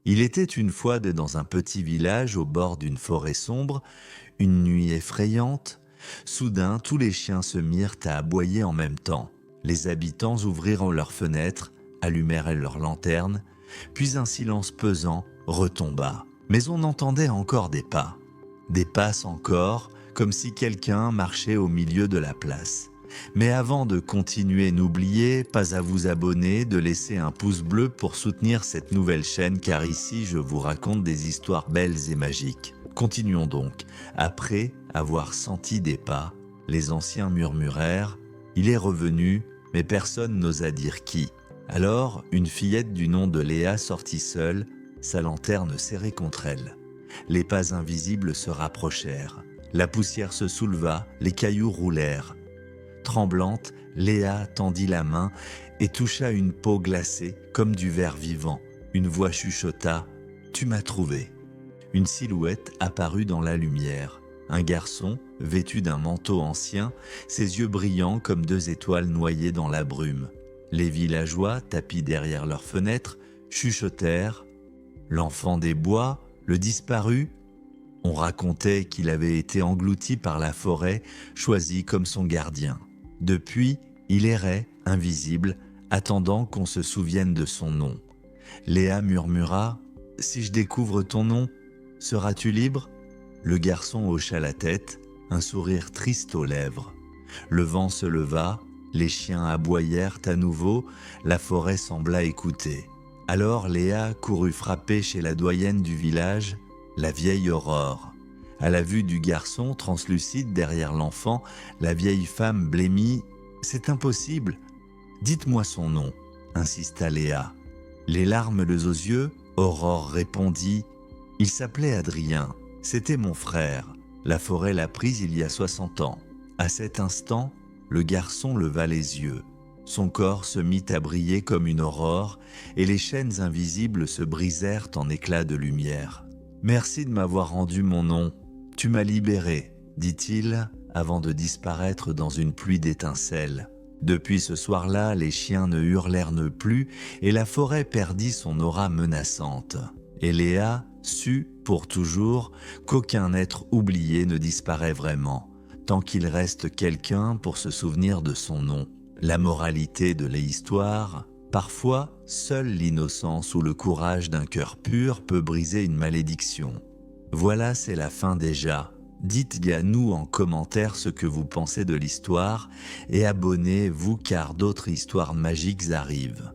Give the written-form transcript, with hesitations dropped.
Il était une fois dans un petit village au bord d'une forêt sombre, une nuit effrayante. Soudain, tous les chiens se mirent à aboyer en même temps. Les habitants ouvrirent leurs fenêtres, allumèrent leurs lanternes, puis un silence pesant retomba. Mais on entendait encore des pas. Des passes encore, comme si quelqu'un marchait au milieu de la place. Mais avant de continuer, n'oubliez pas à vous abonner, de laisser un pouce bleu pour soutenir cette nouvelle chaîne, car ici je vous raconte des histoires belles et magiques. Continuons donc. Après avoir senti des pas, les anciens murmurèrent « Il est revenu, mais personne n'osa dire qui ». Alors, une fillette du nom de Léa sortit seule, sa lanterne serrée contre elle. Les pas invisibles se rapprochèrent. La poussière se souleva, les cailloux roulèrent. Tremblante, Léa tendit la main et toucha une peau glacée comme du verre vivant. Une voix chuchota « Tu m'as trouvé ». Une silhouette apparut dans la lumière. Un garçon, vêtu d'un manteau ancien, ses yeux brillants comme deux étoiles noyées dans la brume. Les villageois, tapis derrière leurs fenêtres, chuchotèrent « L'enfant des bois, le disparu ?» On racontait qu'il avait été englouti par la forêt, choisi comme son gardien. Depuis, il errait, invisible, attendant qu'on se souvienne de son nom. Léa murmura « Si je découvre ton nom, seras-tu libre ?» Le garçon hocha la tête, un sourire triste aux lèvres. Le vent se leva, les chiens aboyèrent à nouveau, la forêt sembla écouter. Alors Léa courut frapper chez la doyenne du village, la vieille Aurore. À la vue du garçon translucide derrière l'enfant, la vieille femme blêmit « C'est impossible, dites-moi son nom », insista Léa. Les larmes aux yeux, Aurore répondit « Il s'appelait Adrien, c'était mon frère. La forêt l'a prise il y a 60 ans. » À cet instant, le garçon leva les yeux. Son corps se mit à briller comme une aurore et les chaînes invisibles se brisèrent en éclats de lumière. « Merci de m'avoir rendu mon nom. Tu m'as libéré, » dit-il, avant de disparaître dans une pluie d'étincelles. Depuis ce soir-là, les chiens ne hurlèrent plus et la forêt perdit son aura menaçante. Et Léa sut, pour toujours, qu'aucun être oublié ne disparaît vraiment, tant qu'il reste quelqu'un pour se souvenir de son nom. La moralité de l'histoire, parfois, seule l'innocence ou le courage d'un cœur pur peut briser une malédiction. Voilà, c'est la fin déjà. Dites-nous en commentaire ce que vous pensez de l'histoire et abonnez-vous car d'autres histoires magiques arrivent.